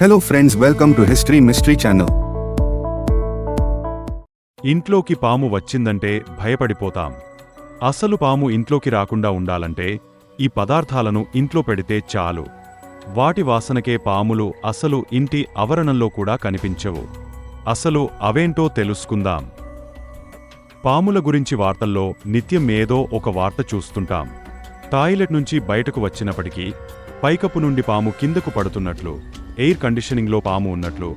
Hello friends, welcome to History Mystery Channel. ఇంట్లోకి పాము వచ్చిందంటే భయపడిపోతాం. అసలు పాము ఇంట్లోకి రాకుండా ఉండాలంటే ఈ పదార్థాలను ఇంట్లో పెడితే చాలు. వాటి వాసనకే పాములు అసలు ఇంటి ఆవరణంలో కూడా కనిపించవు. అసలు అవేంటో తెలుసుకుందాం. పాముల గురించి వార్తల్లో నిత్యం ఏదో ఒక వార్త చూస్తుంటాం. టాయిలెట్ నుంచి బయటకు వచ్చినప్పటికీ పైకప్పు నుండి పాము కిందకు పడుతున్నట్లు, ఎయిర్ కండిషనింగ్లో పాము ఉన్నట్లు,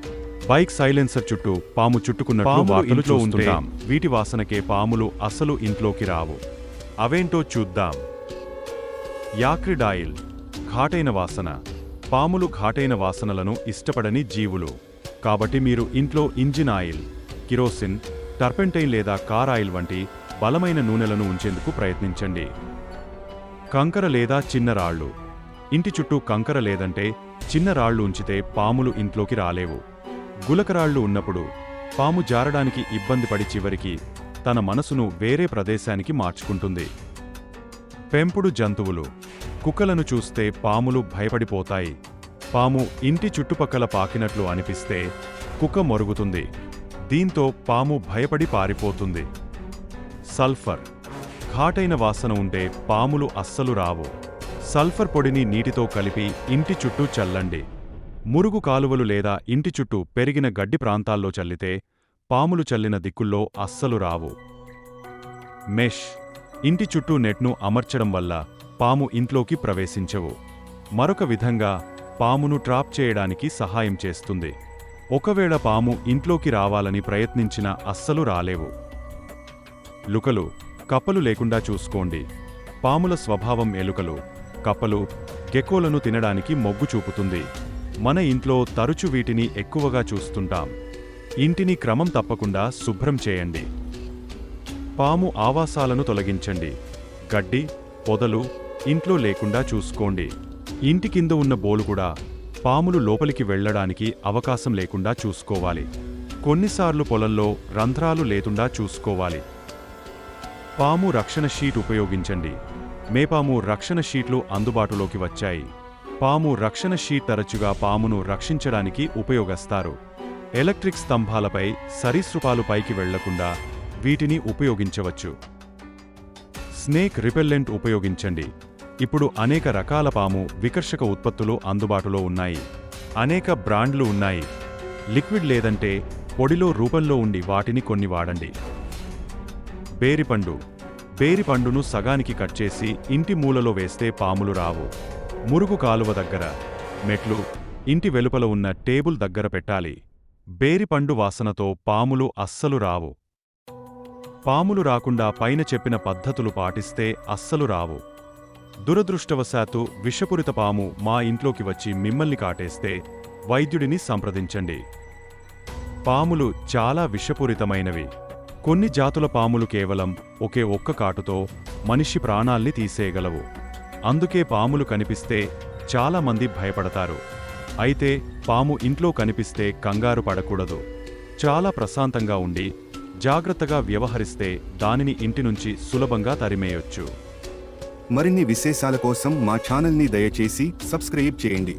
బైక్ సైలెన్సర్ చుట్టూ పాము చుట్టుకున్నట్లు వార్తలు చూస్తుంటాం. వీటి వాసనకే పాములు అసలు ఇంట్లోకి రావు. అవేంటో చూద్దాం. యాక్రిడాయిల్, ఘాటైన వాసన. పాములు ఘాటైన వాసనలను ఇష్టపడని జీవులు. కాబట్టి మీరు ఇంట్లో ఇంజిన్ ఆయిల్, కిరోసిన్, టర్పెంటైన్ లేదా కార్ ఆయిల్ వంటి బలమైన నూనెలను ఉంచేందుకు ప్రయత్నించండి. కంకర లేదా చిన్న రాళ్ళు. ఇంటి చుట్టూ కంకర లేదంటే చిన్న రాళ్లు ఉంచితే పాములు ఇంట్లోకి రాలేవు. గులకరాళ్లు ఉన్నప్పుడు పాము జారడానికి ఇబ్బంది పడి చివరికి తన మనసును వేరే ప్రదేశానికి మార్చుకుంటుంది. పెంపుడు జంతువులు. కుక్కలను చూస్తే పాములు భయపడిపోతాయి. పాము ఇంటి చుట్టుపక్కల పాకినట్లు అనిపిస్తే కుక్క మొరుగుతుంది. దీంతో పాము భయపడి పారిపోతుంది. సల్ఫర్. ఘాటైన వాసన ఉంటే పాములు అస్సలు రావు. సల్ఫర్ పొడిని నీటితో కలిపి ఇంటి చుట్టూ చల్లండి. మురుగు కాలువలు లేదా ఇంటి చుట్టూ పెరిగిన గడ్డి ప్రాంతాల్లో చల్లితే పాములు చల్లిన దిక్కుల్లో అస్సలు రావు. మెష్. ఇంటి చుట్టూ నెట్ను అమర్చడం వల్ల పాము ఇంట్లోకి ప్రవేశించవు. మరొక విధంగా పామును ట్రాప్ చేయడానికి సహాయం చేస్తుంది. ఒకవేళ పాము ఇంట్లోకి రావాలని ప్రయత్నించినా అస్సలు రాలేవు. లుకలు, కప్పలు లేకుండా చూసుకోండి. పాముల స్వభావం ఎలుకలు, కప్పలు, గెక్కోలను తినడానికి మొగ్గు చూపుతుంది. మన ఇంట్లో తరచు వీటిని ఎక్కువగా చూస్తుంటాం. ఇంటిని క్రమం తప్పకుండా శుభ్రం చేయండి. పాము ఆవాసాలను తొలగించండి. గడ్డి, పొదలు ఇంట్లో లేకుండా చూసుకోండి. ఇంటి కింద ఉన్న బోలు కూడా పాములు లోపలికి వెళ్లడానికి అవకాశం లేకుండా చూసుకోవాలి. కొన్నిసార్లు పొలంలో రంధ్రాలు లేకుండా చూసుకోవాలి. పాము రక్షణ షీట్ ఉపయోగించండి. మేపాము రక్షణ షీట్లు అందుబాటులోకి వచ్చాయి. పాము రక్షణ షీట్ తరచుగా పామును రక్షించడానికి ఉపయోగిస్తారు. ఎలక్ట్రిక్ స్తంభాలపై సరీసృపాలు పైకి వెళ్లకుండా వీటిని ఉపయోగించవచ్చు. స్నేక్ రిపెల్లెంట్ ఉపయోగించండి. ఇప్పుడు అనేక రకాల పాము వికర్షక ఉత్పత్తులు అందుబాటులో ఉన్నాయి. అనేక బ్రాండ్లు ఉన్నాయి. లిక్విడ్ లేదంటే పొడిలో రూపంలో ఉండి వాటిని కొన్ని వాడండి. బేరిపండు. బేరిపండును సగానికి కట్ చేసి ఇంటి మూలలో వేస్తే పాములు రావు. మురుగు కాలువ దగ్గర, మెట్లు, ఇంటి వెలుపల ఉన్న టేబుల్ దగ్గర పెట్టాలి. బేరిపండు వాసనతో పాములు అస్సలు రావు. పాములు రాకుండా పైన చెప్పిన పద్ధతులు పాటిస్తే అస్సలు రావు. దురదృష్టవశాత్తు విషపూరిత పాము మా ఇంట్లోకి వచ్చి మిమ్మల్ని కాటేస్తే వైద్యుడిని సంప్రదించండి. పాములు చాలా విషపూరితమైనవి. కొన్ని జాతుల పాములు కేవలం ఒక్క కాటుతో మనిషి ప్రాణాల్ని తీసేయగలవు. అందుకే పాములు కనిపిస్తే చాలామంది భయపడతారు. అయితే పాము ఇంట్లో కనిపిస్తే కంగారు పడకూడదు. చాలా ప్రశాంతంగా ఉండి జాగ్రత్తగా వ్యవహరిస్తే దానిని ఇంటి నుంచి సులభంగా తరిమేయొచ్చు. మరిన్ని విశేషాల కోసం మా ఛానల్ని దయచేసి సబ్స్క్రైబ్ చేయండి.